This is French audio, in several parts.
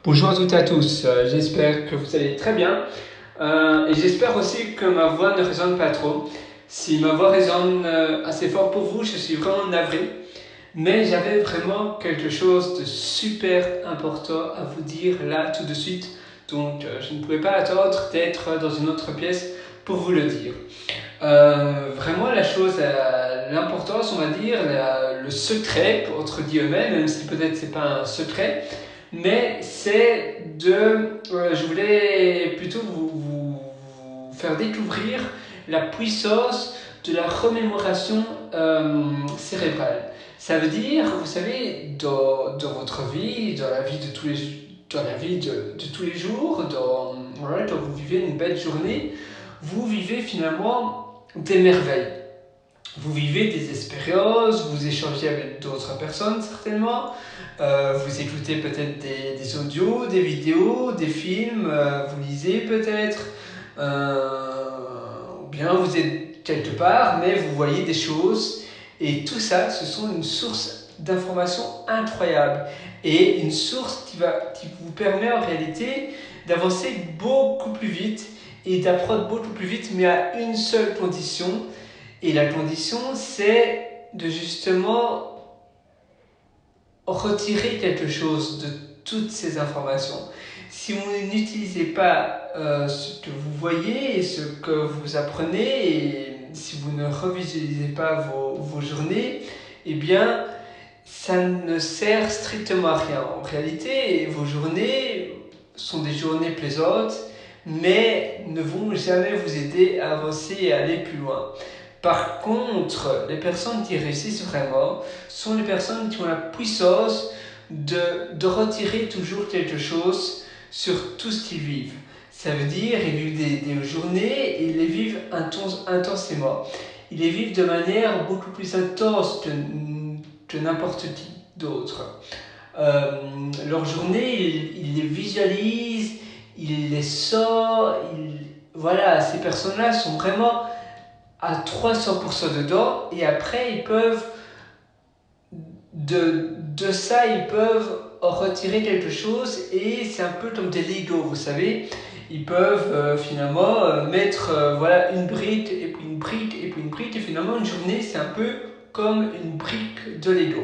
Bonjour à toutes et à tous, j'espère que vous allez très bien et j'espère aussi que ma voix ne résonne pas trop. Si ma voix résonne assez fort pour vous, je suis vraiment navré, mais j'avais vraiment quelque chose de super important à vous dire là tout de suite, donc je ne pouvais pas attendre d'être dans une autre pièce pour vous le dire. Vraiment la chose, l'importance on va dire, le secret entre guillemets, même si peut-être c'est pas un secret, mais c'est je voulais plutôt vous faire découvrir la puissance de la remémoration cérébrale. Ça veut dire, vous savez, dans votre vie, dans la vie de tous les jours, quand vous vivez une belle journée, vous vivez finalement des merveilles. Vous vivez des expériences, vous échangez avec d'autres personnes certainement, vous écoutez peut-être des audios, des vidéos, des films, vous lisez peut-être, ou bien vous êtes quelque part, mais vous voyez des choses, et tout ça, ce sont une source d'informations incroyable, et une source qui vous permet en réalité d'avancer beaucoup plus vite, et d'apprendre beaucoup plus vite, mais à une seule condition. Et la condition, c'est de justement retirer quelque chose de toutes ces informations. Si vous n'utilisez pas ce que vous voyez et ce que vous apprenez, et si vous ne revisualisez pas vos journées, eh bien, ça ne sert strictement à rien. En réalité, vos journées sont des journées plaisantes, mais ne vont jamais vous aider à avancer et à aller plus loin. Par contre, les personnes qui réussissent vraiment sont les personnes qui ont la puissance de retirer toujours quelque chose sur tout ce qu'ils vivent. Ça veut dire qu'ils vivent des journées et ils les vivent intensément. Ils les vivent de manière beaucoup plus intense que n'importe qui d'autre. Leur journée, ils les visualisent, ils les sortent. Voilà, ces personnes-là sont vraiment à 300% dedans, et après ils peuvent de ça ils peuvent retirer quelque chose, et c'est un peu comme des Lego, vous savez, ils peuvent finalement mettre voilà, une brique et puis une brique et puis une brique, et finalement une journée c'est un peu comme une brique de Lego.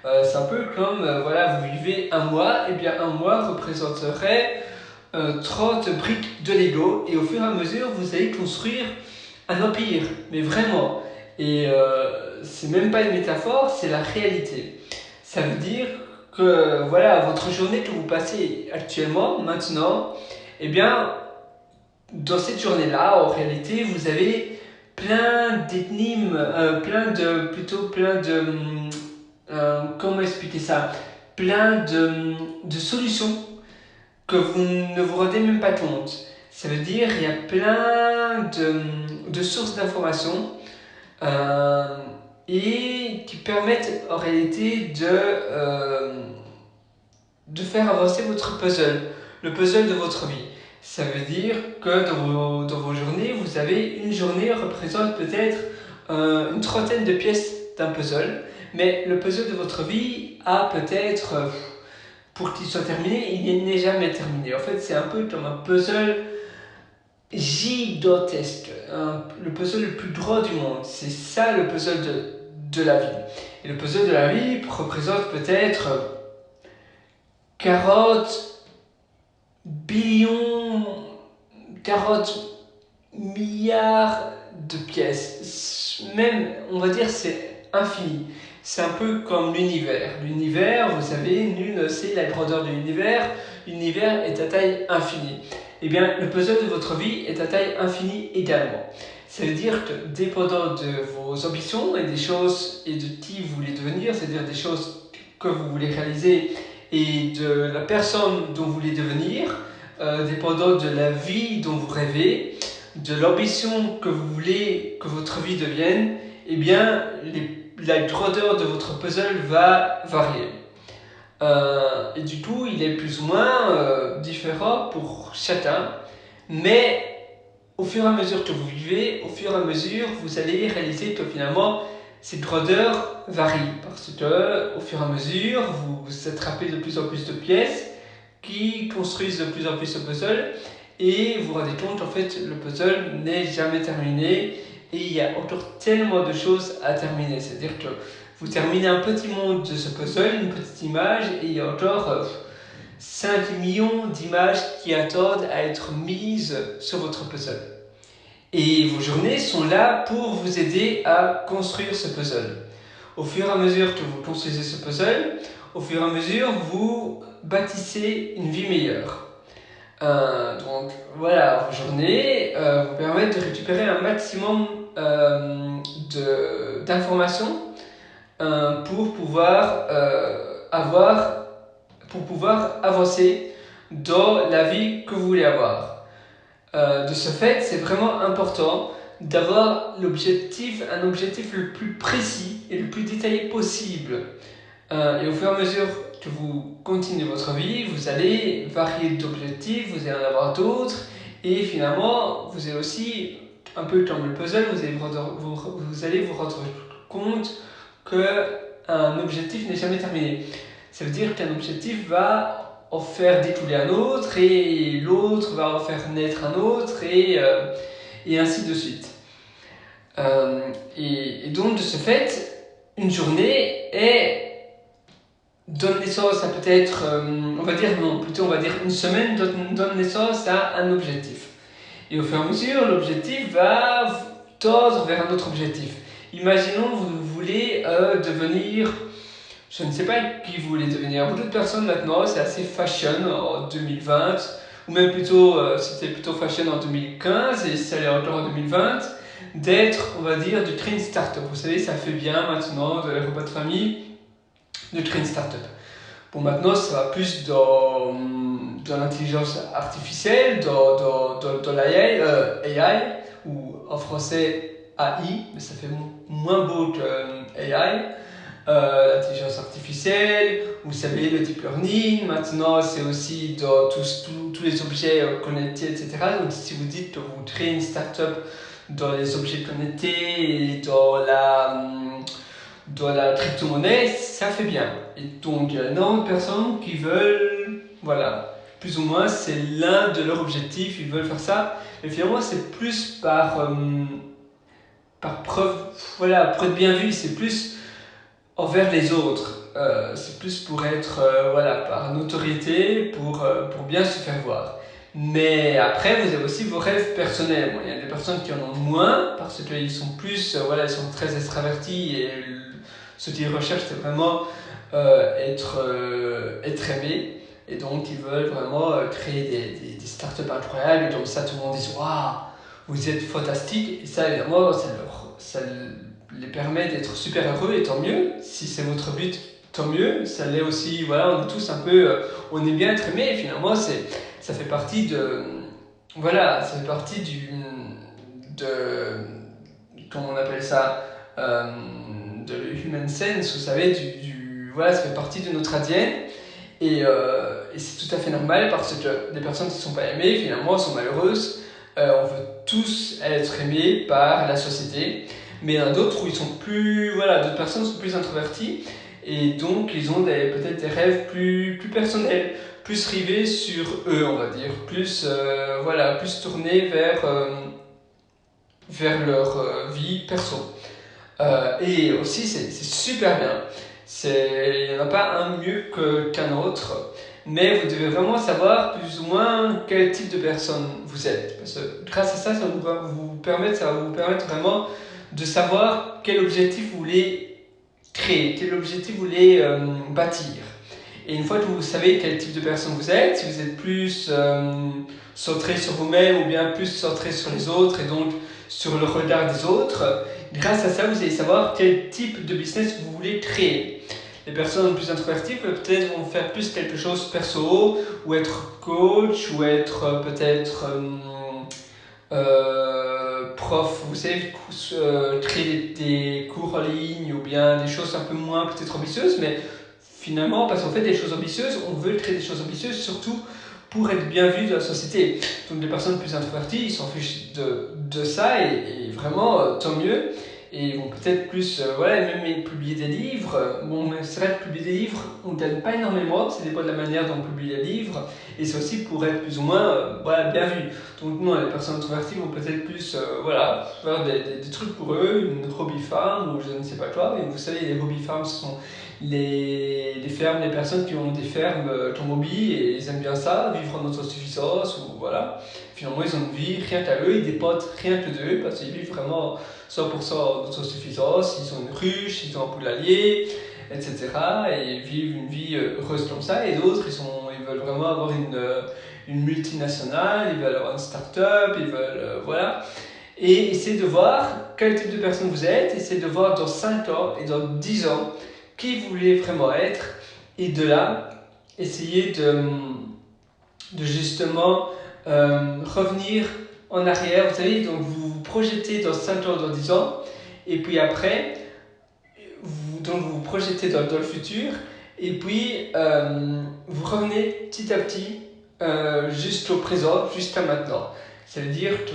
C'est un peu comme voilà, vous vivez un mois, et bien un mois représenterait 30 briques de Lego, et au fur et à mesure vous allez construire un empire, mais vraiment. Et c'est même pas une métaphore, c'est la réalité. Ça veut dire que voilà, votre journée que vous passez actuellement, maintenant, eh bien, dans cette journée-là, en réalité, vous avez plein d'énigmes, comment expliquer ça, plein de solutions que vous ne vous rendez même pas compte. Ça veut dire qu'il y a plein de sources d'informations et qui permettent en réalité de faire avancer votre puzzle, le puzzle de votre vie. Ça veut dire que dans vos journées, vous avez une journée représente peut-être une trentaine de pièces d'un puzzle, mais le puzzle de votre vie a peut-être, pour qu'il soit terminé, il n'est jamais terminé. En fait, c'est un peu comme un puzzle gigantesque, le puzzle le plus grand du monde. C'est ça le puzzle de la vie. Et le puzzle de la vie représente peut-être 40 billions, 40 milliards de pièces. Même, on va dire, c'est infini. C'est un peu comme l'univers. L'univers, vous savez, nul ne sait la grandeur de l'univers. L'univers est à taille infinie. Eh bien, le puzzle de votre vie est à taille infinie également. Ça veut dire que, dépendant de vos ambitions et des choses et de qui vous voulez devenir, c'est-à-dire des choses que vous voulez réaliser et de la personne dont vous voulez devenir, dépendant de la vie dont vous rêvez, de l'ambition que vous voulez que votre vie devienne, eh bien, la grandeur de votre puzzle va varier. Et du coup, il est plus ou moins différent pour chacun, mais au fur et à mesure que vous vivez, au fur et à mesure, vous allez réaliser que finalement, cette grandeur varie, parce que au fur et à mesure, vous attrapez de plus en plus de pièces, qui construisent de plus en plus ce puzzle et vous vous rendez compte en fait le puzzle n'est jamais terminé et il y a encore tellement de choses à terminer. C'est-à-dire que vous terminez un petit monde de ce puzzle, une petite image et il y a encore 5 millions d'images qui attendent à être mises sur votre puzzle. Et vos journées sont là pour vous aider à construire ce puzzle. Au fur et à mesure que vous construisez ce puzzle, au fur et à mesure, vous bâtissez une vie meilleure. Donc voilà, vos journées vous permettent de récupérer un maximum d'informations pour pouvoir avancer dans la vie que vous voulez avoir. De ce fait, c'est vraiment important d'avoir un objectif le plus précis et le plus détaillé possible. Et au fur et à mesure que vous continuez votre vie, vous allez varier d'objectifs, vous allez en avoir d'autres, et finalement, vous allez aussi, un peu comme le puzzle, vous allez vous rendre compte qu'un objectif n'est jamais terminé. Ça veut dire qu'un objectif va en faire découler un autre, et l'autre va en faire naître un autre, et ainsi de suite. Et donc, de ce fait, une journée donne naissance à peut-être, on va dire une semaine donne naissance à un objectif. Et au fur et à mesure, l'objectif va tendre vers un autre objectif. Imaginons vous voulez devenir, je ne sais pas qui vous voulez devenir. Beaucoup de personnes maintenant, c'est assez fashion en 2020, ou même plutôt, c'était plutôt fashion en 2015 et ça l'est encore en 2020, d'être, on va dire, de créer une start-up. Vous savez, ça fait bien maintenant dans les repas de famille de créer une start-up. Bon, maintenant, ça va plus dans l'intelligence artificielle, dans l'AI, AI, ou en français AI, mais ça fait moins beau que AI. L'intelligence artificielle, vous savez, le deep learning. Maintenant, c'est aussi dans tous les objets connectés, etc. Donc, si vous dites que vous créez une start-up dans les objets connectés et dans la crypto-monnaie, ça fait bien. Et donc, il y a énormément de personnes qui veulent, voilà, plus ou moins, c'est l'un de leurs objectifs, ils veulent faire ça. Et finalement, c'est plus par preuve, voilà, pour être bien vu, c'est plus envers les autres. C'est plus pour être, par notoriété, pour bien se faire voir. Mais après, vous avez aussi vos rêves personnels. Bon, il y a des personnes qui en ont moins, parce qu'ils sont plus, ils sont très extravertis et ce qu'ils recherchent, c'est vraiment être aimé. Et donc, ils veulent vraiment créer des startups incroyables. Et comme ça, tout le monde dit « Waouh, vous êtes fantastique !» Et ça, évidemment, ça les permet d'être super heureux. Et tant mieux. Si c'est votre but, tant mieux. Ça l'est aussi. Voilà, on est tous un peu... on est bien être aimé. Et finalement, ça fait partie de... Voilà, ça fait partie comment on appelle ça, de human sense, vous savez, voilà, ça fait partie de notre ADN et c'est tout à fait normal parce que des personnes qui ne sont pas aimées finalement sont malheureuses. On veut tous être aimés par la société, mais il y en a d'autres où ils sont plus, d'autres personnes sont plus introverties et donc ils ont peut-être des rêves plus personnels, plus rivés sur eux, on va dire, plus tournés vers leur vie perso. Et aussi, c'est super bien. Il n'y en a pas un mieux qu'un autre, mais vous devez vraiment savoir plus ou moins quel type de personne vous êtes. Parce que grâce à ça, ça va vous permettre vraiment de savoir quel objectif vous voulez créer, quel objectif vous voulez bâtir. Et une fois que vous savez quel type de personne vous êtes, si vous êtes plus centré sur vous-même ou bien plus centré sur les autres et donc sur le regard des autres, grâce à ça, vous allez savoir quel type de business vous voulez créer. Les personnes plus introverties peut-être vont faire plus quelque chose perso, ou être coach, ou être peut-être prof, vous savez, créer des cours en ligne, ou bien des choses un peu moins peut-être ambitieuses, mais finalement, parce qu'on fait des choses ambitieuses, on veut créer des choses ambitieuses, surtout pour être bien vu de la société. Donc les personnes plus introverties, ils s'en fichent de ça et vraiment tant mieux. et ils vont peut-être plus, voilà, même publier des livres. Bon, c'est vrai que publier des livres, on ne gagne pas énormément, ça dépend de la manière dont on publie les livres, et c'est aussi pour être plus ou moins voilà, bien vu. Donc non, les personnes introverties vont peut-être plus voilà, faire des trucs pour eux, une hobby farm ou je ne sais pas quoi. Et vous savez, les hobby farms, ce sont les fermes, les personnes qui ont des fermes comme hobby et ils aiment bien ça, vivre en autosuffisance ou voilà. Finalement, ils ont une vie rien qu'à eux, ils dépendent rien que d'eux parce qu'ils vivent vraiment 100% d'autosuffisance, ils ont une ruche, ils ont un poulailler, etc. Et ils vivent une vie heureuse comme ça. Et d'autres, ils veulent vraiment avoir une multinationale, ils veulent avoir une start-up, ils veulent. Voilà. Et essayez de voir quel type de personne vous êtes, essayez de voir dans 5 ans et dans 10 ans qui vous voulez vraiment être. Et de là, essayez de justement revenir en arrière. Vous savez, donc vous vous projetez dans 5 ans, dans 10 ans, et puis après, donc vous vous projetez dans le futur, et puis vous revenez petit à petit juste au présent, juste à maintenant. Ça veut dire que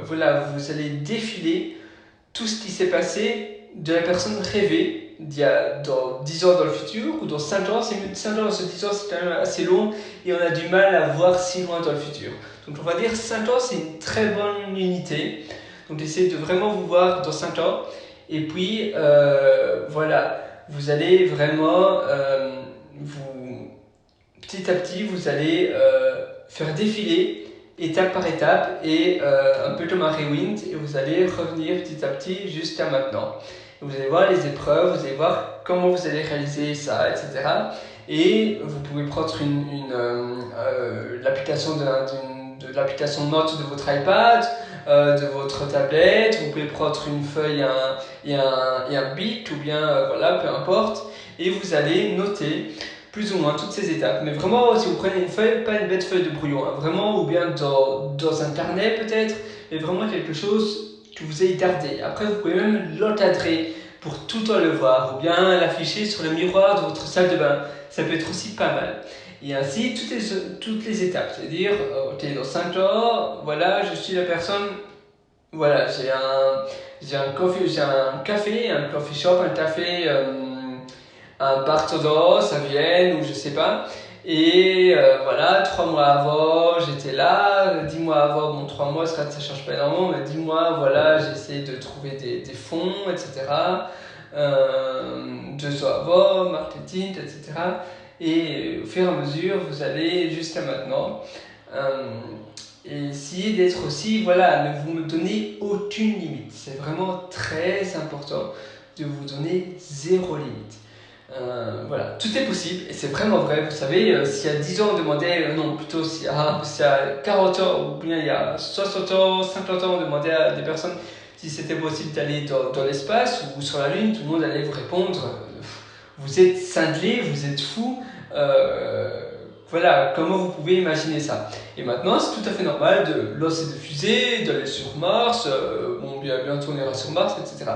voilà, vous allez défiler tout ce qui s'est passé de la personne rêvée d'il y a dans 10 ans dans le futur ou dans 5 ans. 5 ans dans ce 10 ans, c'est quand même assez long et on a du mal à voir si loin dans le futur. Donc on va dire 5 ans, c'est une très bonne unité. Donc essayez de vraiment vous voir dans 5 ans. Et puis voilà, vous allez vraiment, petit à petit, vous allez faire défiler étape par étape et un peu comme un rewind et vous allez revenir petit à petit jusqu'à maintenant. Vous allez voir les épreuves, vous allez voir comment vous allez réaliser ça, etc. Et vous pouvez prendre l'application de l'application Notes de votre iPad, de votre tablette, vous pouvez prendre une feuille et un bic ou bien voilà, peu importe, et vous allez noter plus ou moins toutes ces étapes. Mais vraiment, si vous prenez une feuille, pas une bête feuille de brouillon, hein, vraiment, ou bien dans un carnet peut-être, mais vraiment quelque chose que vous ayez gardé. Après, vous pouvez même l'encadrer pour tout le temps le voir, ou bien l'afficher sur le miroir de votre salle de bain. Ça peut être aussi pas mal. Et ainsi, toutes les étapes. C'est-à-dire, ok, dans 5 ans, voilà, je suis la personne, voilà, j'ai un café, un coffee shop, un café, un bar Todos à Vienne ou je sais pas. Et voilà, 3 mois avant, j'étais là. 10 mois avant, bon, 3 mois, ça change pas énormément, mais 10 mois, voilà, j'ai essayé de trouver des fonds, etc. 2 ans avant, marketing, etc. Et au fur et à mesure, vous allez jusqu'à maintenant. Et essayez d'être aussi, voilà, ne vous me donnez aucune limite. C'est vraiment très important de vous donner 0 limite. Voilà, tout est possible et c'est vraiment vrai. Vous savez, s'il y a 10 ans on demandait, non, plutôt s'il y a 40 ans ou bien il y a 60 ans, 50 ans on demandait à des personnes si c'était possible d'aller dans l'espace ou sur la Lune, tout le monde allait vous répondre vous êtes cinglé, vous êtes fou. Voilà, comment vous pouvez imaginer ça? Et maintenant, c'est tout à fait normal de lancer des fusées, d'aller sur Mars, bon, bientôt on ira sur Mars, etc.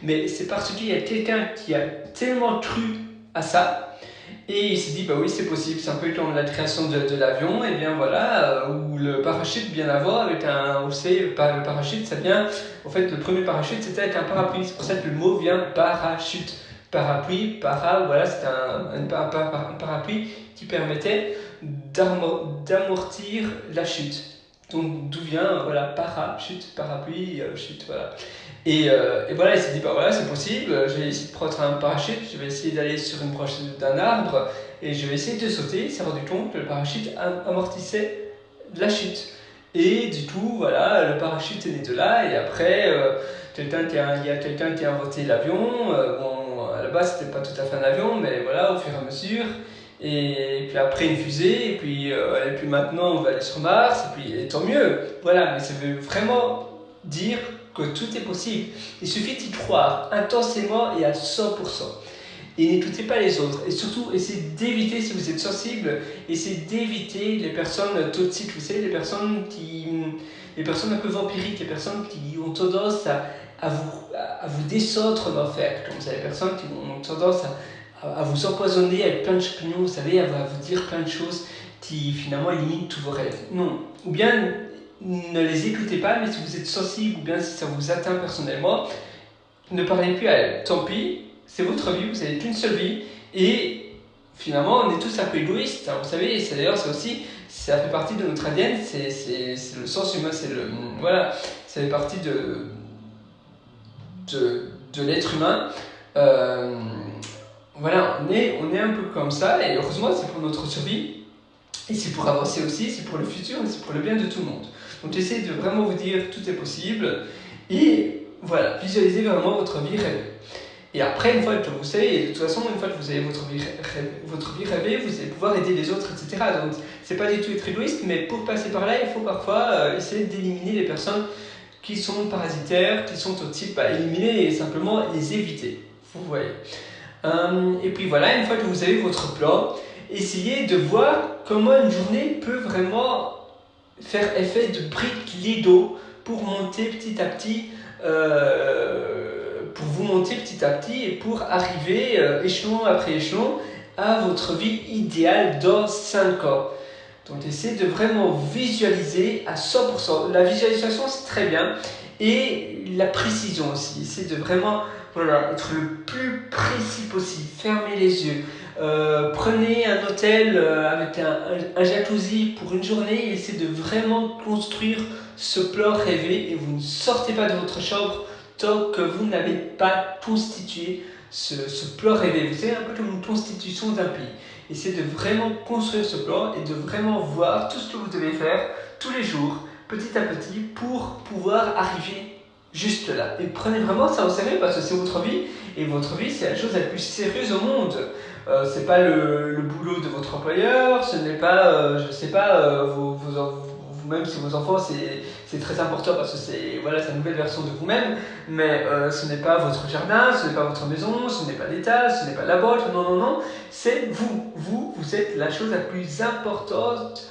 Mais c'est parce qu'il y a quelqu'un qui a tellement cru à ça, et il s'est dit, bah oui, c'est possible, c'est un peu comme la création de l'avion, et bien voilà, ou le parachute, bien avant, avec vous savez, le parachute, ça vient, en fait, le premier parachute, c'était avec un parapluie, c'est pour ça que le mot vient parachute. Parapluie, voilà, c'était un parapluie qui permettait d'amortir la chute. Donc d'où vient, voilà, parachute, parapluie, chute, voilà. Et voilà, il s'est dit, bah voilà, c'est possible, je vais essayer de prendre un parachute, je vais essayer d'aller sur une branche d'un arbre, et je vais essayer de sauter. Il s'est rendu compte que le parachute amortissait la chute. Et du coup, voilà, le parachute est né de là, et après, il y a quelqu'un qui a inventé l'avion, bon, à la base, c'était pas tout à fait un avion, mais voilà, au fur et à mesure. Et puis après une fusée, et puis maintenant on va aller sur Mars, et tant mieux. Voilà, mais ça veut vraiment dire que tout est possible. Il suffit d'y croire intensément et à 100%. Et n'écoutez pas les autres. Et surtout, essayez d'éviter, si vous êtes sensible, essayez d'éviter les personnes toxiques. Vous savez, les personnes un peu vampiriques, les personnes qui ont tendance à vous descendre en enfer. Comme ça, les personnes qui ont tendance à vous empoisonner avec plein de champignons, vous savez, à vous dire plein de choses qui finalement éliminent tous vos rêves. Non. Ou bien ne les écoutez pas, mais si vous êtes sensible ou bien si ça vous atteint personnellement, ne parlez plus à elle. Tant pis, c'est votre vie, vous n'avez qu'une seule vie. Et finalement, on est tous un peu égoïstes. Hein, vous savez, d'ailleurs, ça fait partie de notre ADN, c'est le sens humain, voilà, ça fait partie de l'être humain. Voilà, on est un peu comme ça, et heureusement, c'est pour notre survie. Et c'est pour avancer aussi, c'est pour le futur, c'est pour le bien de tout le monde. Donc j'essaie de vraiment vous dire tout est possible. Et voilà, visualisez vraiment votre vie rêvée. Et après, une fois que vous savez, de toute façon, une fois que vous avez votre vie rêvée, vous allez pouvoir aider les autres, etc. Donc c'est pas du tout être égoïste, mais pour passer par là, il faut parfois essayer d'éliminer les personnes qui sont parasitaires, qui sont au type à éliminer et simplement les éviter. Vous voyez. Et puis voilà, une fois que vous avez votre plan, essayez de voir comment une journée peut vraiment faire effet de briques Lego pour monter petit à petit, pour vous monter petit à petit et pour arriver échelon après échelon à votre vie idéale dans 5 ans. Donc essayez de vraiment visualiser à 100%. La visualisation c'est très bien et la précision aussi. Essayez de vraiment être le plus précis possible. Fermez les yeux. Prenez un hôtel avec un jacuzzi pour une journée et essayez de vraiment construire ce plan rêvé et vous ne sortez pas de votre chambre tant que vous n'avez pas constitué ce plan rêvé. Vous savez, un peu comme une constitution d'un pays. Essayez de vraiment construire ce plan et de vraiment voir tout ce que vous devez faire tous les jours, petit à petit, pour pouvoir arriver juste là. Et prenez vraiment ça au sérieux parce que c'est votre vie et votre vie c'est la chose la plus sérieuse au monde. C'est pas le boulot de votre employeur, ce n'est pas, je sais pas, vous-même si vos enfants c'est très important parce que c'est une nouvelle version de vous-même, mais ce n'est pas votre jardin, ce n'est pas votre maison, ce n'est pas l'État, ce n'est pas la banque, non, c'est vous. Vous êtes la chose la plus importante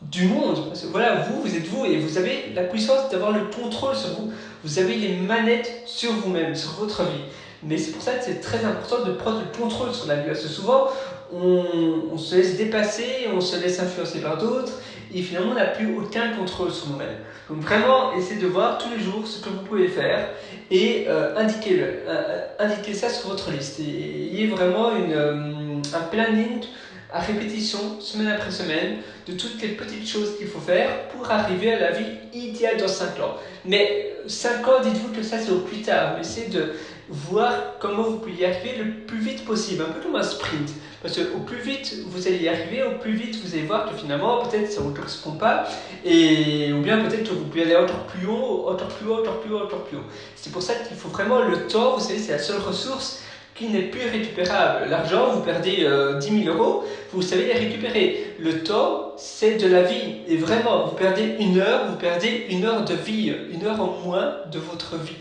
du monde. Parce que vous êtes vous et vous avez la puissance d'avoir le contrôle sur vous. Vous avez les manettes sur vous-même, sur votre vie. Mais c'est pour ça que c'est très important de prendre le contrôle sur la vie. Parce que souvent, on se laisse dépasser, on se laisse influencer par d'autres et finalement, on n'a plus aucun contrôle sur nous-mêmes. Donc vraiment, essayez de voir tous les jours ce que vous pouvez faire et indiquez-le. Indiquez ça sur votre liste. Et ayez vraiment un planning à répétition, semaine après semaine, de toutes les petites choses qu'il faut faire pour arriver à la vie idéale dans 5 ans. Mais 5 ans, dites-vous que ça c'est au plus tard. Mais essayez de voir comment vous pouvez y arriver le plus vite possible, un peu comme un sprint. Parce que au plus vite vous allez y arriver, au plus vite vous allez voir que finalement peut-être ça ne vous correspond pas, ou bien peut-être que vous pouvez aller encore plus haut, encore plus haut, encore plus haut, encore plus haut. C'est pour ça qu'il faut vraiment le temps, vous savez, c'est la seule ressource qui n'est plus récupérable. L'argent, vous perdez 10 000 euros, vous savez les récupérer. Le temps, c'est de la vie. Et vraiment, vous perdez 1 heure, vous perdez 1 heure de vie, 1 heure en moins de votre vie.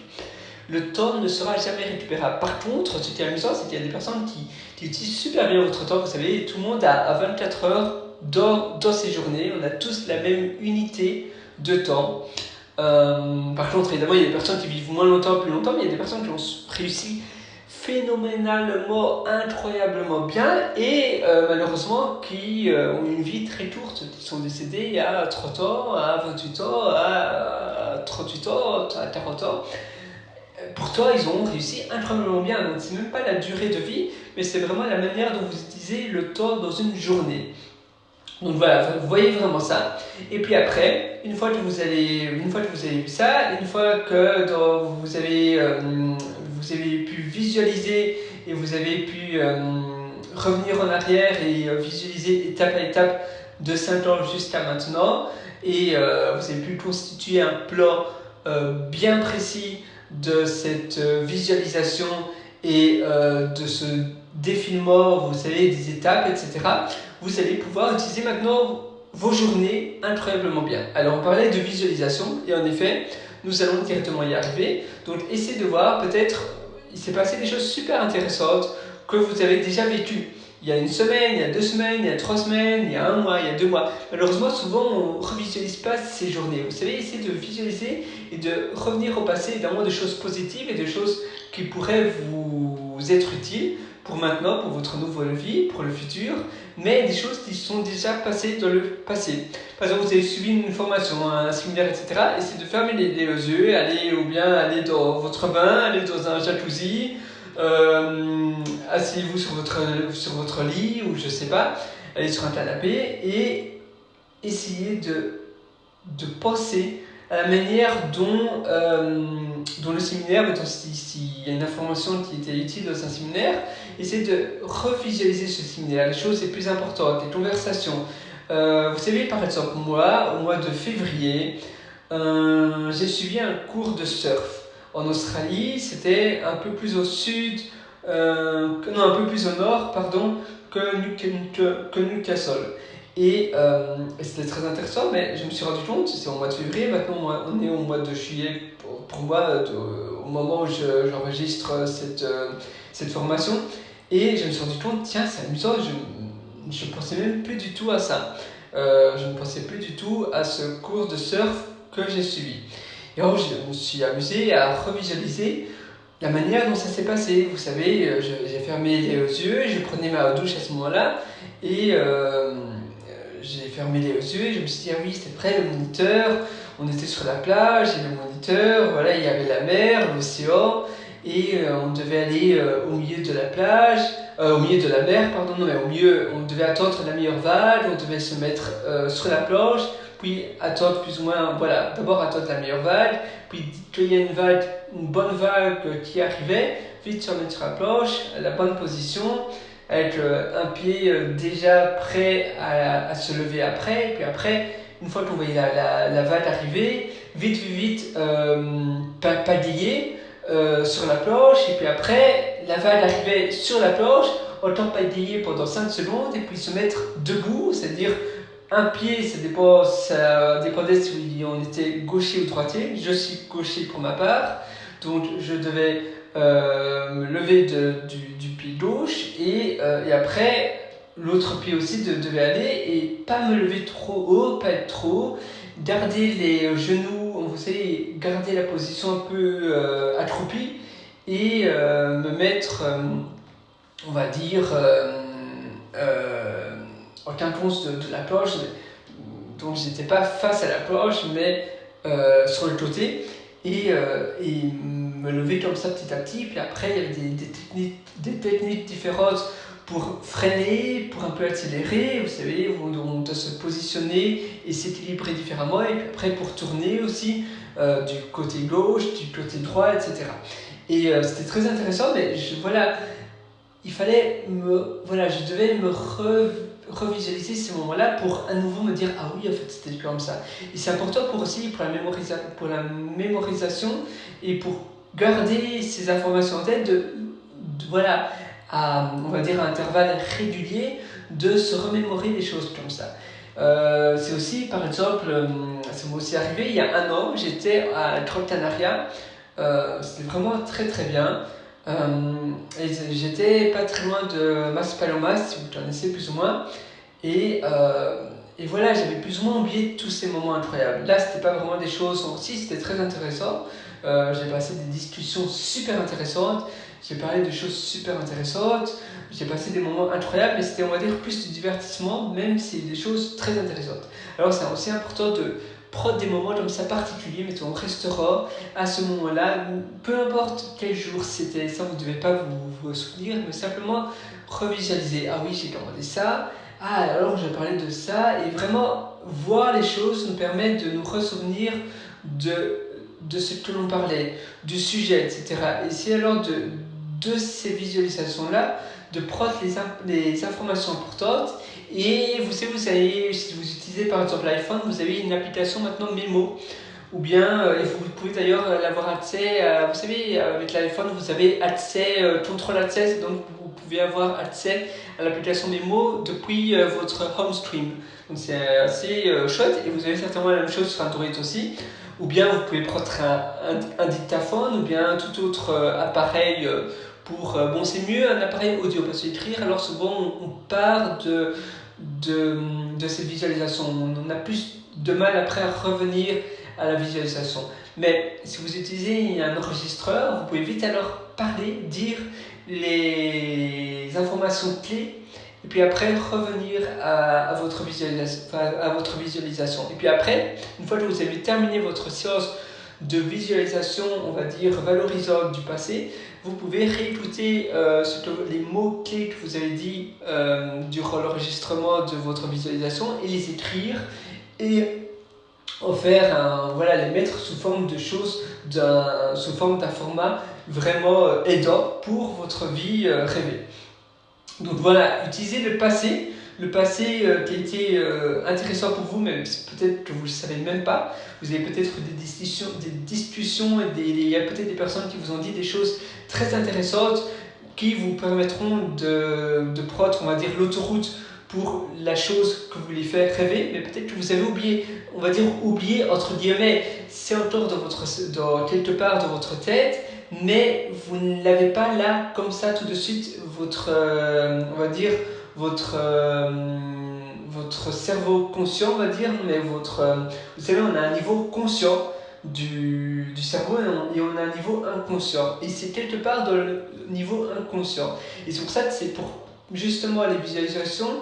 Le temps ne sera jamais récupérable. Par contre, ce qui est amusant, c'est qu'il y a des personnes qui utilisent super bien votre temps. Vous savez, tout le monde a 24 heures dans ses journées. On a tous la même unité de temps. Par contre, évidemment, il y a des personnes qui vivent moins longtemps, plus longtemps, mais il y a des personnes qui ont réussi phénoménalement, incroyablement bien et malheureusement qui ont une vie très courte, qui sont décédés à 30 ans, à 28 ans, à 38 ans, à 40 ans. Pourtant, ils ont réussi incroyablement bien. Donc, c'est même pas la durée de vie, mais c'est vraiment la manière dont vous utilisez le temps dans une journée. Donc voilà, vous voyez vraiment ça. Et puis après, une fois que vous avez vu ça, une fois que vous avez pu visualiser et vous avez pu revenir en arrière et visualiser étape à étape de 5 ans jusqu'à maintenant, et vous avez pu constituer un plan bien précis de cette visualisation et de ce défilement, vous savez, des étapes, etc. Vous allez pouvoir utiliser maintenant vos journées incroyablement bien. Alors on parlait de visualisation et en effet, nous allons directement y arriver. Donc essayez de voir, peut-être il s'est passé des choses super intéressantes que vous avez déjà vécues. Il y a 1 semaine, il y a 2 semaines, il y a 3 semaines, il y a 1 mois, il y a 2 mois. Malheureusement, souvent, on ne revisualise pas ces journées. Vous savez, essayez de visualiser et de revenir au passé, évidemment, de choses positives et de choses qui pourraient vous être utiles pour maintenant, pour votre nouvelle vie, pour le futur. mais des choses qui sont déjà passées dans le passé. Par exemple, vous avez suivi une formation, un séminaire, etc. Essayez de fermer les yeux, ou bien aller dans votre bain, aller dans un jacuzzi, asseyez-vous sur votre lit, ou je sais pas, allez sur un canapé, et essayez de penser à la manière dont le séminaire, s'il y a une information qui était utile dans un séminaire, essayez de revisualiser ce séminaire, les choses les plus importantes, les conversations. Vous savez, par exemple, moi, au mois de février, j'ai suivi un cours de surf en Australie. C'était un peu plus au sud, un peu plus au nord, pardon, que Newcastle. Et c'était très intéressant, mais je me suis rendu compte, c'est au mois de février, maintenant on est au mois de juillet pour moi, au moment où j'enregistre cette formation, et je me suis rendu compte, tiens, c'est amusant, je ne pensais même plus du tout à ça. Je ne pensais plus du tout à ce cours de surf que j'ai suivi. Et alors je me suis amusé à revisualiser la manière dont ça s'est passé. Vous savez, j'ai fermé les yeux, je prenais ma douche à ce moment-là, et j'ai fermé les yeux et je me suis dit, ah oui, c'était près, le moniteur, on était sur la plage et le moniteur, voilà, il y avait la mer, l'océan, et on devait aller au milieu de la plage, au milieu de la mer, pardon, non, mais au milieu, on devait attendre la meilleure vague, on devait se mettre sur la planche, puis attendre plus ou moins, voilà, d'abord attendre la meilleure vague, puis qu'il y a une bonne vague qui arrivait, vite se remettre sur la planche, à la bonne position, avec un pied déjà prêt à se lever après, puis après, une fois qu'on voyait la vague arriver, vite pagayer sur la planche, et puis après, la vague arrivait sur la planche, autant pagayer pendant 5 secondes, et puis se mettre debout, c'est-à-dire un pied, ça dépendait si on était gaucher ou droitier. Je suis gaucher pour ma part, donc je devais me lever du pied gauche, et après l'autre pied aussi devait aller, et pas me lever trop haut, pas être trop haut, garder les genoux, vous savez, garder la position un peu accroupie, et me mettre, on va dire, en quinconce de la planche, donc j'étais pas face à la planche, mais sur le côté, et me lever comme ça petit à petit. Puis après, il y avait des techniques différentes pour freiner, pour un peu accélérer, vous savez, on doit se positionner et s'équilibrer différemment, et puis après pour tourner aussi du côté gauche, du côté droit, etc. Et c'était très intéressant, mais voilà, je devais me revisualiser ces moments-là pour à nouveau me dire, ah oui, en fait c'était comme ça. Et c'est important pour la mémorisation, et pour garder ces informations en tête, voilà, on va dire à intervalles réguliers, de se remémorer des choses comme ça. C'est aussi, par exemple, ça m'est aussi arrivé il y a 1 an, j'étais à Gran Canaria, c'était vraiment très très bien. Et j'étais pas très loin de Maspalomas, si vous connaissez plus ou moins, et voilà, j'avais plus ou moins oublié tous ces moments incroyables. Là, c'était pas vraiment des choses, si c'était très intéressant, j'ai passé des discussions super intéressantes, j'ai parlé de choses super intéressantes, j'ai passé des moments incroyables, mais c'était, on va dire, plus du divertissement, même si c'est des choses très intéressantes. Alors c'est aussi important de prendre des moments comme ça particuliers, mettons au restaurant, à ce moment-là, peu importe quel jour c'était, ça vous ne devez pas vous souvenir, mais simplement revisualiser. Ah oui, j'ai commandé ça, ah alors je parlais de ça, et vraiment voir les choses nous permet de nous ressouvenir de ce que l'on parlait, du sujet, etc. Et c'est alors de ces visualisations-là, de prendre les informations importantes. Et vous savez, si vous utilisez par exemple l'iPhone, vous avez une application maintenant Memo, ou bien, et vous pouvez d'ailleurs l'avoir accès, vous savez, avec l'iPhone, vous avez accès, contrôle access, donc vous pouvez avoir accès à l'application Memo depuis votre home screen. Donc c'est assez chouette, et vous avez certainement la même chose sur Android aussi. Ou bien vous pouvez prendre un dictaphone, ou bien tout autre appareil bon, c'est mieux un appareil audio, parce qu'écrire, alors souvent on part de cette visualisation, on a plus de mal après à revenir à la visualisation. Mais si vous utilisez un enregistreur, vous pouvez vite alors parler, dire les informations clés, et puis après revenir à votre visualisation. Et puis après, une fois que vous avez terminé votre séance de visualisation, on va dire valorisante du passé, vous pouvez réécouter les mots-clés que vous avez dit durant l'enregistrement de votre visualisation et les écrire et les mettre sous forme de choses, sous forme d'un format vraiment aidant pour votre vie rêvée. Donc voilà, utilisez le passé qui a été intéressant pour vous, mais peut-être que vous ne le savez même pas. Vous avez peut-être des discussions et il y a peut-être des personnes qui vous ont dit des choses très intéressantes qui vous permettront de prendre, on va dire, l'autoroute pour la chose que vous voulez faire rêver, mais peut-être que vous avez oublié, on va dire oublié entre guillemets, c'est encore dans quelque part dans votre tête, mais vous ne l'avez pas là comme ça tout de suite, votre cerveau conscient, on va dire, mais vous savez, on a un niveau conscient du cerveau et on a un niveau inconscient. Et c'est quelque part dans le niveau inconscient. Et c'est pour ça que c'est pour justement les visualisations,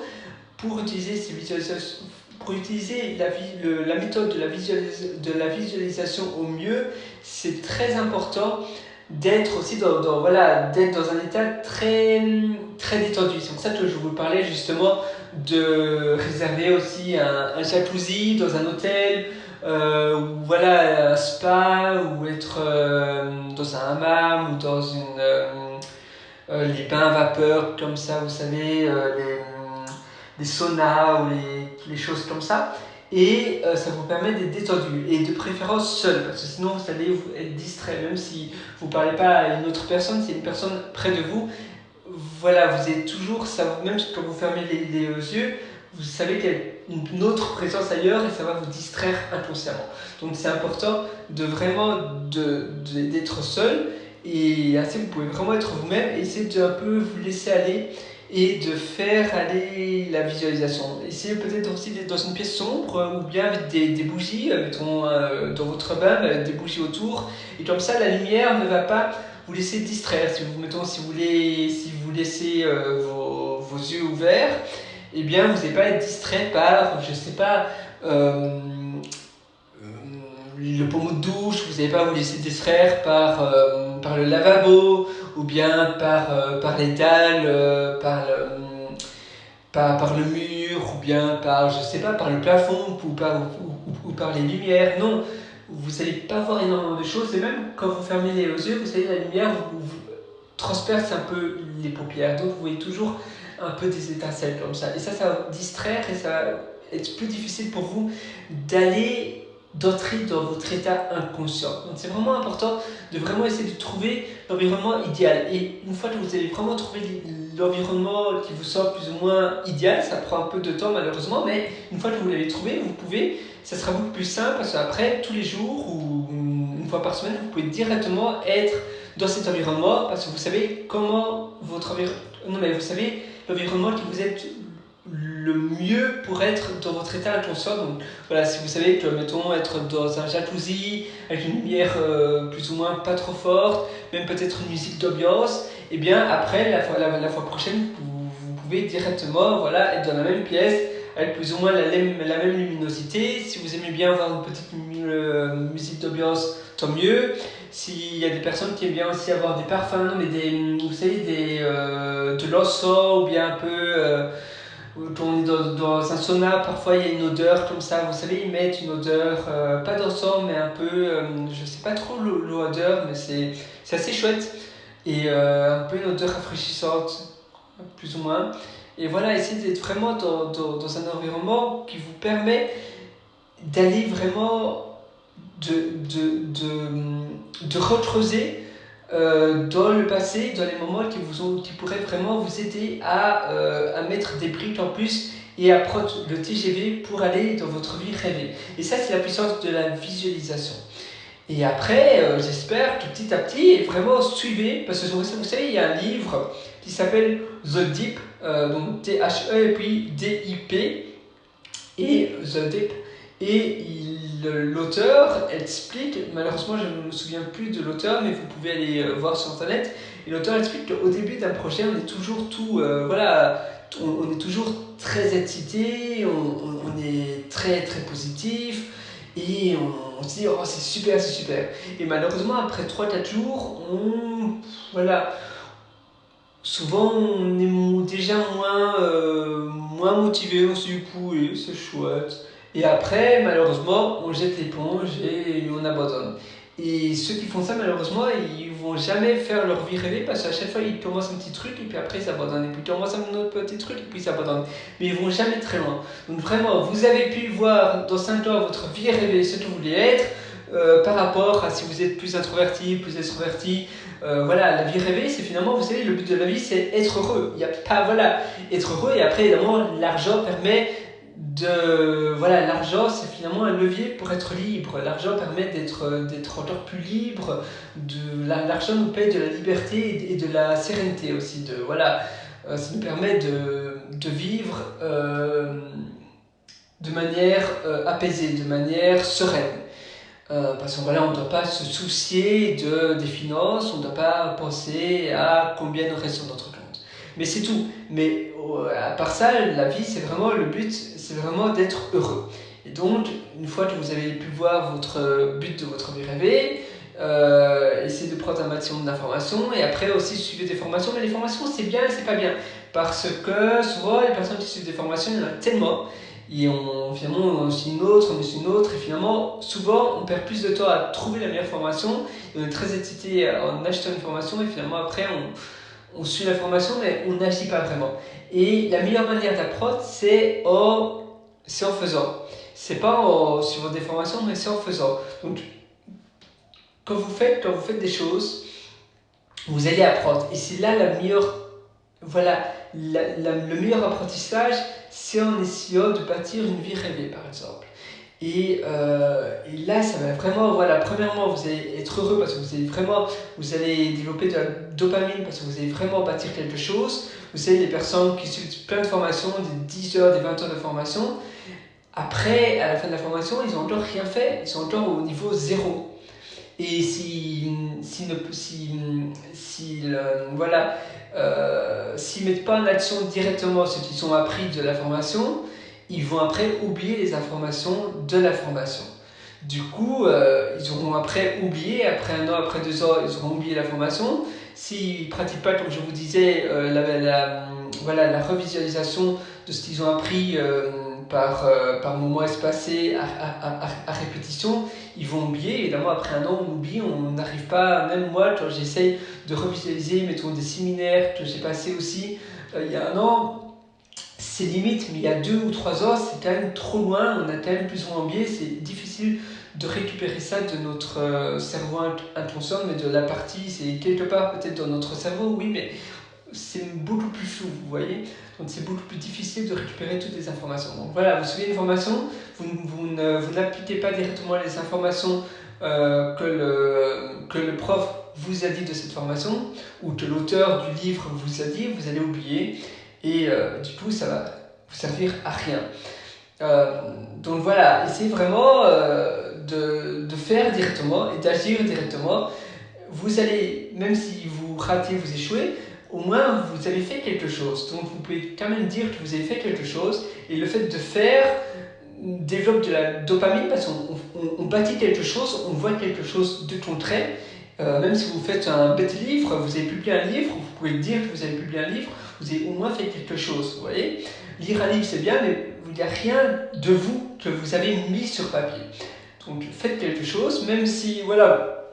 pour utiliser ces visualisations, pour utiliser la méthode de la visualisation au mieux, c'est très important d'être aussi d'être dans un état très, très détendu. C'est pour ça que je vous parlais justement de réserver aussi un jacuzzi dans un hôtel, un spa, ou être dans un hammam, ou dans les bains à vapeur comme ça, vous savez, les saunas ou les choses comme ça. Et ça vous permet d'être détendu et de préférence seul, parce que sinon vous allez être distrait, même si vous ne parlez pas à une autre personne, c'est une personne près de vous. Voilà, vous êtes toujours, même quand vous fermez les yeux, vous savez qu'il y a une autre présence ailleurs et ça va vous distraire inconsciemment. Donc c'est important de vraiment d'être seul, et ainsi vous pouvez vraiment être vous-même et essayer de un peu vous laisser aller et de faire aller la visualisation. Essayez peut-être aussi d'être dans une pièce sombre ou bien avec des bougies, mettons dans votre bain, avec des bougies autour, et comme ça la lumière ne va pas vous laisser distraire. Si vous laissez vos yeux ouverts, eh bien vous n'allez pas être distrait par, je sais pas, le pommeau de douche, vous n'allez pas vous laisser distraire par le lavabo, ou bien par les dalles, par le mur, ou bien par le plafond, ou par les lumières. Non, vous n'allez pas voir énormément de choses, et même quand vous fermez les yeux, vous savez, la lumière vous transperce un peu les paupières, donc vous voyez toujours un peu des étincelles comme ça. Et ça va vous distraire et ça va être plus difficile pour vous d'entrer dans votre état inconscient. Donc c'est vraiment important de vraiment essayer de trouver l'environnement idéal. Et une fois que vous avez vraiment trouvé l'environnement qui vous semble plus ou moins idéal, ça prend un peu de temps malheureusement, mais une fois que vous l'avez trouvé, ça sera beaucoup plus simple, parce qu'après, tous les jours ou une fois par semaine, vous pouvez directement être dans cet environnement, parce que vous savez comment vous savez l'environnement qui vous est le mieux pour être dans votre état inconscient. Donc voilà, si vous savez que, mettons, être dans un jacuzzi avec une lumière plus ou moins pas trop forte, même peut-être une musique d'ambiance, et bien après la fois prochaine vous pouvez directement être dans la même pièce avec plus ou moins la même luminosité. Si vous aimez bien avoir une petite musique d'ambiance, tant mieux. S'il y a des personnes qui aiment bien aussi avoir des parfums, mais vous savez, de l'encens, ou bien un peu quand on est dans un sauna, parfois il y a une odeur comme ça, vous savez, ils mettent une odeur, pas d'encens, mais un peu, je sais pas trop l'odeur, mais c'est assez chouette, et un peu une odeur rafraîchissante, plus ou moins. Et voilà, essayez d'être vraiment dans un environnement qui vous permet d'aller vraiment de recreuser dans le passé, dans les moments qui pourraient vraiment vous aider à mettre des briques en plus et à prendre le TGV pour aller dans votre vie rêvée. Et ça, c'est la puissance de la visualisation. Et après, j'espère que petit à petit, vraiment suivez, parce que vous savez, il y a un livre qui s'appelle The Deep, donc T-H-E et puis D-I-P, et The Deep. Et l'auteur explique, malheureusement je ne me souviens plus de l'auteur, mais vous pouvez aller voir sur internet, et l'auteur explique qu'au début d'un projet, on est toujours on est toujours très excité, on est très très positif, et on se dit oh c'est super, c'est super. Et malheureusement après 3-4 jours, voilà, souvent on est déjà moins motivé, on se dit oui c'est chouette. Et après malheureusement on jette l'éponge et on abandonne. Et ceux qui font ça malheureusement ils vont jamais faire leur vie rêvée parce qu'à chaque fois ils commencent un petit truc et puis après ils s'abandonnent. Et puis ils commencent un autre petit truc et puis ils s'abandonnent. Mais ils vont jamais très loin. Donc vraiment vous avez pu voir dans 5 ans votre vie rêvée, ce que vous voulez être. Par rapport à si vous êtes plus introverti, plus extroverti, voilà, la vie rêvée, c'est finalement, vous savez, le but de la vie, c'est être heureux. Il n'y a pas, voilà, être heureux. Et après, évidemment, l'argent permet voilà, l'argent, c'est finalement un levier pour être libre. L'argent permet d'être encore plus libre. L'argent nous paye de la liberté et de la sérénité aussi. Voilà, ça nous permet de vivre de manière apaisée, de manière sereine. Parce qu'on voilà, on ne doit pas se soucier des finances, on ne doit pas penser à combien nous reste sur notre compte. Mais c'est tout. Mais à part ça, la vie, c'est vraiment le but, c'est vraiment d'être heureux. Et donc, une fois que vous avez pu voir votre but de votre vie rêvée, essayez de prendre un maximum d'informations et après aussi suivez des formations. Mais les formations, c'est bien et c'est pas bien. Parce que souvent, les personnes qui suivent des formations, il y en a tellement. Et finalement, on suit une autre, et finalement, souvent, on perd plus de temps à trouver la meilleure formation, et on est très excité en achetant une formation, et finalement, après, on suit la formation, mais on n'agit pas vraiment. Et la meilleure manière d'apprendre, c'est en faisant. C'est pas en suivant des formations, mais c'est en faisant. Donc, quand vous faites des choses, vous allez apprendre. Et c'est là le meilleur apprentissage, c'est en essayant de bâtir une vie rêvée, par exemple. Et là, ça va vraiment, voilà, premièrement, vous allez être heureux parce que vous allez développer de la dopamine parce que vous allez vraiment bâtir quelque chose. Vous savez, les personnes qui suivent plein de formations, des 10 heures, des 20 heures de formation, après, à la fin de la formation, ils n'ont encore rien fait, ils sont encore au niveau 0. Et s'ils mettent pas en action directement ce qu'ils ont appris de la formation, ils vont après oublier les informations de la formation. Du coup, ils auront après oublié, après 1 an, après 2 ans, ils auront oublié la formation. S'ils ne pratiquent pas, comme je vous disais, la revisualisation de ce qu'ils ont appris par moments espacés à répétition, ils vont oublier. Évidemment, après 1 an, on oublie, on n'arrive pas, même moi, quand j'essaye de revisualiser, mettons des séminaires que j'ai passés aussi il y a 1 an, c'est limite, mais il y a 2 ou 3 ans, c'est quand même trop loin, on a quand même plus ou moins oublié, c'est difficile de récupérer ça de notre cerveau inconscient, mais de la partie, c'est quelque part peut-être dans notre cerveau, oui, mais c'est beaucoup plus flou, vous voyez. Donc c'est beaucoup plus difficile de récupérer toutes les informations. Donc voilà, vous suivez une formation, vous n'appliquez pas directement les informations que le prof vous a dit de cette formation, ou que l'auteur du livre vous a dit, vous allez oublier, et du coup ça va vous servir à rien. Donc voilà, essayez vraiment de faire directement et d'agir directement. Vous allez, même si vous ratez, vous échouez, au moins vous avez fait quelque chose. Donc vous pouvez quand même dire que vous avez fait quelque chose, et le fait de faire développe de la dopamine parce qu'on bâtit quelque chose, on voit quelque chose de concret. Même si vous faites un bête livre, vous avez publié un livre, vous pouvez dire que vous avez publié un livre, vous avez au moins fait quelque chose, vous voyez. Lire un livre c'est bien, mais il n'y a rien de vous que vous avez mis sur papier. Donc faites quelque chose, même si, voilà,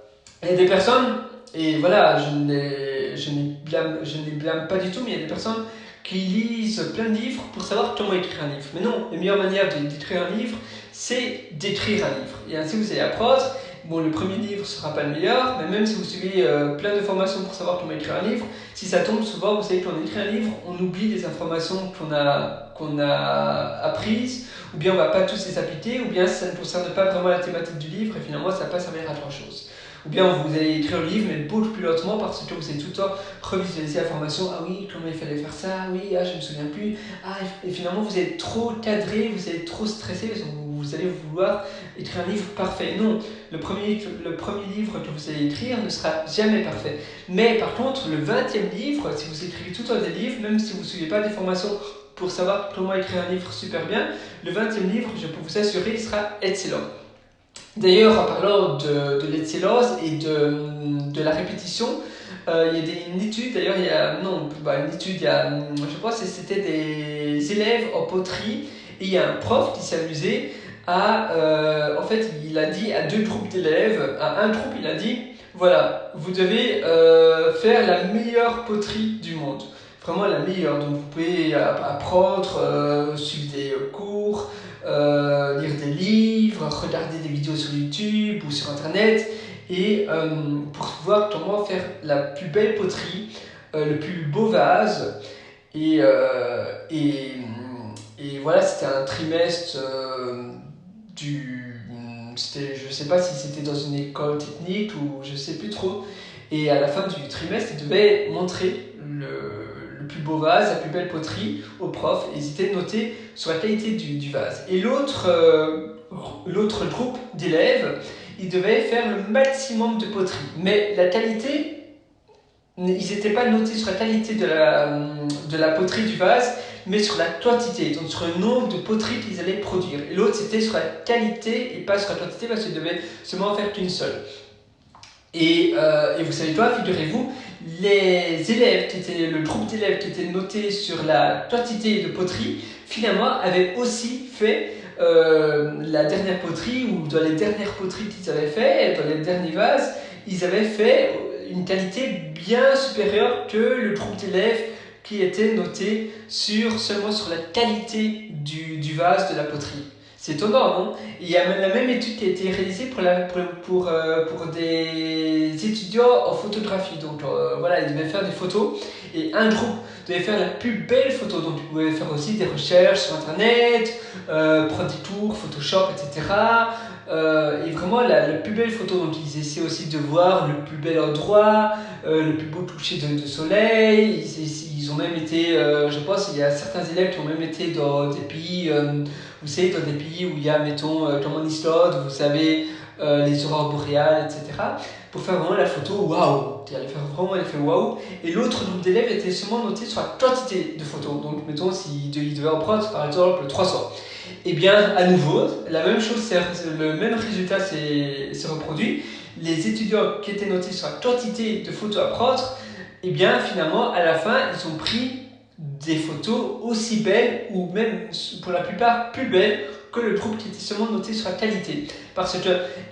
il y a des personnes, et voilà, je ne les blâme pas du tout, mais il y a des personnes qui lisent plein de livres pour savoir comment écrire un livre. Mais non, la meilleure manière d'écrire un livre, c'est d'écrire un livre. Et ainsi vous allez apprendre. Bon, le premier livre ne sera pas le meilleur, mais même si vous suivez plein de formations pour savoir comment écrire un livre, si ça tombe, souvent, vous savez, quand on écrit un livre, on oublie les informations qu'on a apprises, ou bien on ne va pas tous les appliquer, ou bien ça ne concerne pas vraiment la thématique du livre, et finalement, ça ne va pas servir à grand chose. Ou bien vous allez écrire le livre mais beaucoup plus lentement parce que vous allez tout le temps revisualiser la formation. Ah oui, comment il fallait faire ça, oui, ah je me souviens plus. Ah, et finalement vous allez trop cadrer, vous allez trop stresser, vous allez vouloir écrire un livre parfait. Non, le premier livre que vous allez écrire ne sera jamais parfait. Mais par contre, le 20e livre, si vous écrivez tout le temps des livres, même si vous ne suivez pas des formations pour savoir comment écrire un livre super bien, le 20e livre, je peux vous assurer, il sera excellent. D'ailleurs, en parlant de l'excellence et de la répétition, il y a une étude, d'ailleurs, je pense que c'était des élèves en poterie, et il y a un prof qui s'est amusé en fait, il a dit à 2 groupes d'élèves, à un groupe, il a dit, voilà, vous devez faire la meilleure poterie du monde. Vraiment la meilleure, donc vous pouvez apprendre, suivre des cours, lire des livres, regarder des vidéos sur YouTube ou sur internet et pour voir comment faire la plus belle poterie, le plus beau vase et voilà, c'était un trimestre je sais pas si c'était dans une école technique ou je sais plus trop, et à la fin du trimestre ils devaient montrer le plus beau vase, la plus belle poterie au prof, et ils étaient notés sur la qualité du vase. Et l'autre groupe d'élèves, ils devaient faire le maximum de poterie, mais la qualité, ils n'étaient pas notés sur la qualité de la poterie du vase, mais sur la quantité, donc sur le nombre de poteries qu'ils allaient produire. Et l'autre, c'était sur la qualité et pas sur la quantité, parce qu'ils devaient seulement en faire qu'une seule. Et vous savez quoi, figurez-vous, le groupe d'élèves qui était noté sur la quantité de poterie, finalement, avait aussi fait la dernière poterie, ou dans les dernières poteries qu'ils avaient fait, dans les derniers vases, ils avaient fait une qualité bien supérieure que le groupe d'élèves qui était noté seulement sur la qualité du vase, de la poterie. C'est étonnant, non? Il y a la même étude qui a été réalisée pour des étudiants en photographie. Donc voilà, ils devaient faire des photos et un groupe devait faire la plus belle photo. Donc ils pouvaient faire aussi des recherches sur internet, prendre des cours, Photoshop, etc. Et vraiment la plus belle photo, donc ils essaient aussi de voir le plus bel endroit, le plus beau coucher de soleil. Ils ont même été, je pense, il y a certains élèves qui ont même été dans des pays, vous savez, dans des pays où il y a, mettons, comme en Islande, vous savez, les aurores boréales, etc. Pour faire vraiment la photo waouh, il allait faire vraiment l'effet waouh. Et l'autre groupe d'élèves était seulement noté sur la quantité de photos. Donc, mettons, s'ils devaient en prendre, par exemple, 300. Et bien, à nouveau, la même chose, le même résultat s'est reproduit. Les étudiants qui étaient notés sur la quantité de photos à prendre, et bien, finalement, à la fin, ils ont pris des photos aussi belles, ou même, pour la plupart, plus belles que le groupe qui était seulement noté sur la qualité. Parce que,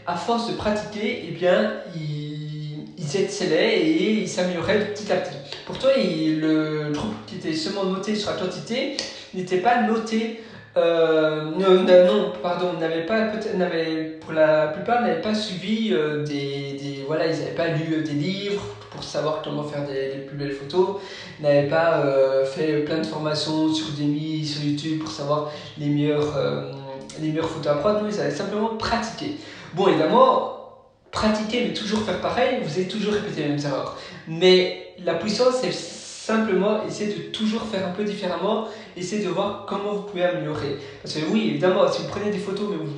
à force de pratiquer, eh bien, ils excellaient et ils s'amélioraient petit à petit. Pourtant, le groupe qui était seulement noté sur la quantité n'était pas noté pour la plupart, n'avaient pas suivi voilà, ils n'avaient pas lu des livres pour savoir comment faire des plus belles photos, n'avaient pas fait plein de formations sur sur YouTube pour savoir les meilleures photos à prendre. Non, ils avaient simplement pratiqué. Bon, évidemment, pratiquer mais toujours faire pareil, vous allez toujours répéter les mêmes erreurs. Mais la puissance, c'est simplement essayer de toujours faire un peu différemment, essayer de voir comment vous pouvez améliorer. Parce que oui, évidemment, si vous prenez des photos mais vous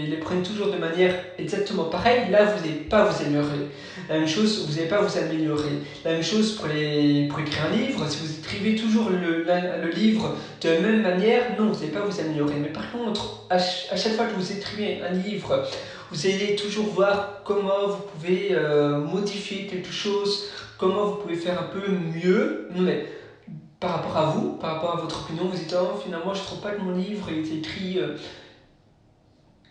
les prenez toujours de manière exactement pareille, là vous n'allez pas vous améliorer. La même chose, vous n'allez pas vous améliorer. La même chose pour écrire un livre, si vous écrivez toujours le livre de la même manière, non, vous n'allez pas vous améliorer. Mais par contre, à chaque fois que vous écrivez un livre, vous allez toujours voir comment vous pouvez modifier quelque chose, comment vous pouvez faire un peu mieux, mais par rapport à vous, par rapport à votre opinion, vous dites finalement je trouve pas que mon livre a été écrit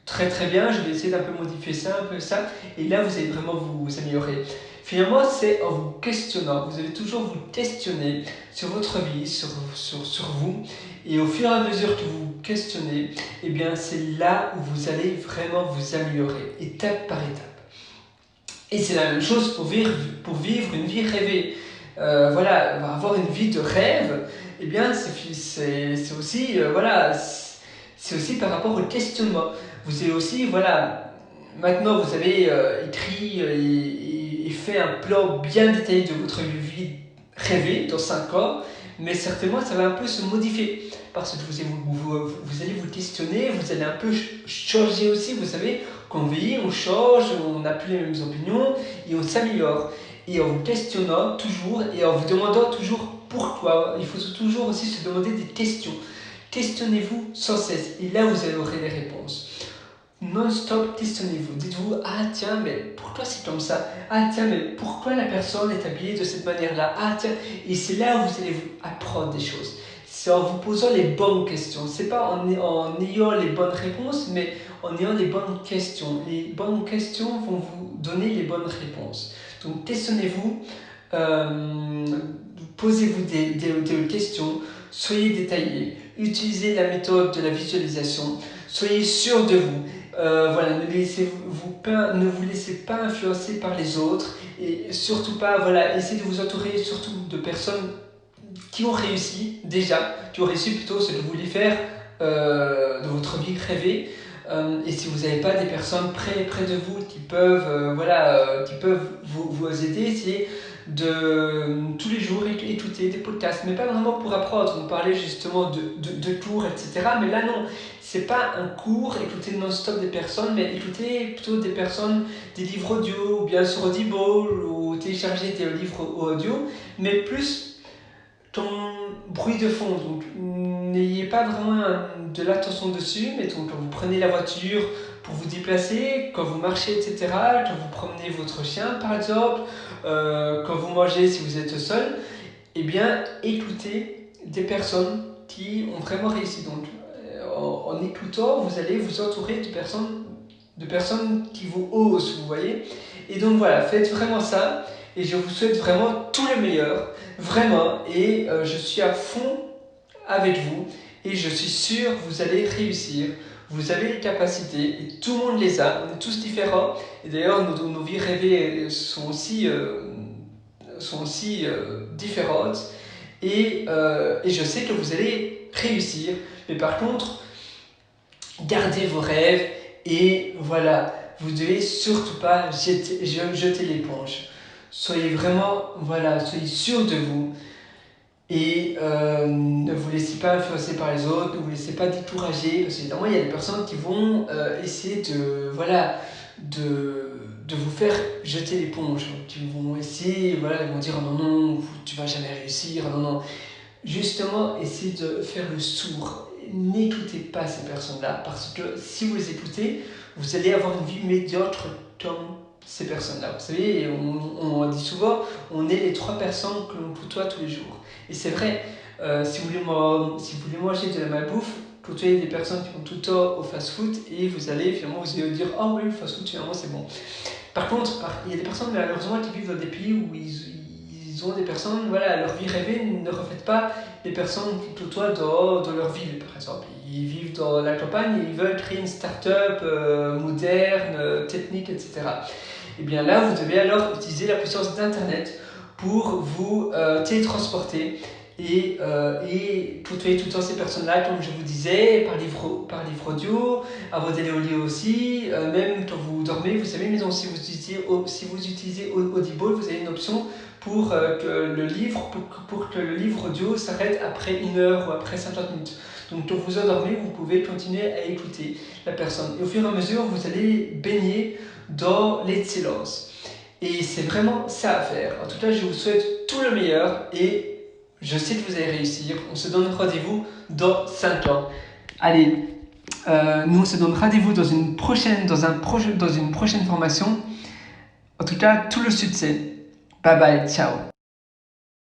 très très bien, je vais essayer d'un peu modifier ça, un peu ça, et là vous allez vraiment vous améliorer. Finalement, c'est en vous questionnant, vous allez toujours vous questionner sur votre vie, sur vous, et au fur et à mesure que vous vous questionnez, eh bien c'est là où vous allez vraiment vous améliorer, étape par étape. Et c'est la même chose pour vivre une vie rêvée. Voilà, avoir une vie de rêve, eh bien, c'est aussi, voilà, c'est aussi par rapport au questionnement. Vous allez aussi, voilà, maintenant vous avez écrit et fait un plan bien détaillé de votre vie rêvée dans 5 ans, mais certainement ça va un peu se modifier parce que vous allez vous questionner, vous allez un peu changer aussi. Vous savez, quand on vieillit, on change, on n'a plus les mêmes opinions et on s'améliore. Et en vous questionnant toujours et en vous demandant toujours pourquoi, il faut toujours aussi se demander des questions. Questionnez-vous sans cesse et là vous aurez les réponses. Non-stop, questionnez-vous. Dites-vous, ah tiens, mais pourquoi c'est comme ça? Ah tiens, mais pourquoi la personne est habillée de cette manière-là? Ah tiens, et c'est là où vous allez vous apprendre des choses. C'est en vous posant les bonnes questions. C'est pas en ayant les bonnes réponses, mais en ayant les bonnes questions. Les bonnes questions vont vous donner les bonnes réponses. Donc questionnez-vous, posez-vous des questions, soyez détaillés, utilisez la méthode de la visualisation, soyez sûr de vous. Voilà, ne vous laissez pas influencer par les autres et surtout pas, voilà, essayez de vous entourer surtout de personnes qui ont réussi déjà, qui ont réussi plutôt ce que vous voulez faire de votre vie rêvée. Et si vous n'avez pas des personnes près de vous qui peuvent, qui peuvent vous aider, essayez de tous les jours écouter des podcasts, mais pas vraiment pour apprendre. On parlait justement de cours, etc. Mais là non, c'est pas un cours, écouter non-stop des personnes, mais écouter plutôt des personnes, des livres audio, ou bien sur Audible, ou télécharger des livres audio, mais plus ton bruit de fond. Donc n'ayez pas vraiment de l'attention dessus, mais donc, quand vous prenez la voiture pour vous déplacer, quand vous marchez, etc., quand vous promenez votre chien par exemple, quand vous mangez si vous êtes seul, eh bien écoutez des personnes qui ont vraiment réussi. Donc en écoutant, vous allez vous entourer de personnes qui vous osent, vous voyez. Et donc voilà, faites vraiment ça et je vous souhaite vraiment tout le meilleur, vraiment, et je suis à fond avec vous et je suis sûr que vous allez réussir. Vous avez les capacités et tout le monde les a, on est tous différents et d'ailleurs nos vies rêvées sont aussi différentes et je sais que vous allez réussir, mais par contre gardez vos rêves et voilà, vous devez surtout pas jeter l'éponge. Soyez vraiment, voilà, soyez sûr de vous et ne vous laissez pas influencer par les autres, ne vous laissez pas décourager, parce qu'évidemment il y a des personnes qui vont essayer de vous faire jeter l'éponge, qui vont essayer, voilà, ils vont dire non, non, tu vas jamais réussir, non, non. Justement, essayez de faire le sourd. N'écoutez pas ces personnes-là, parce que si vous les écoutez, vous allez avoir une vie médiocre comme ces personnes-là. Vous savez, on dit souvent, on est les 3 personnes que l'on côtoie tous les jours. Et c'est vrai, si vous voulez manger de la malbouffe, côtoyez des personnes qui vont tout le temps au fast-food et vous allez finalement vous allez dire « Ah oui, le fast-food finalement c'est bon ». Par contre, il y a des personnes malheureusement qui vivent dans des pays où ils ont des personnes, voilà, leur vie rêvée ne reflète pas les personnes qui côtoient dans leur ville, par exemple. Ils vivent dans la campagne et ils veulent créer une start-up moderne, technique, etc. Et bien là, vous devez alors utiliser la puissance d'Internet pour vous télétransporter et côtoyer tout le temps ces personnes-là, comme je vous disais, par livre audio, avant d'aller au lit aussi, même quand vous dormez, vous savez, mais donc, si vous utilisez Audible, vous avez une option pour que le livre audio s'arrête après 1 heure ou après 50 minutes. Donc quand vous endormez, vous pouvez continuer à écouter la personne. Et au fur et à mesure, vous allez baigner dans l'excellence. Et c'est vraiment ça à faire. En tout cas, je vous souhaite tout le meilleur et je sais que vous allez réussir. On se donne rendez-vous dans 5 ans. Allez, nous on se donne rendez-vous dans une prochaine formation. En tout cas, tout le succès. Bye bye, ciao.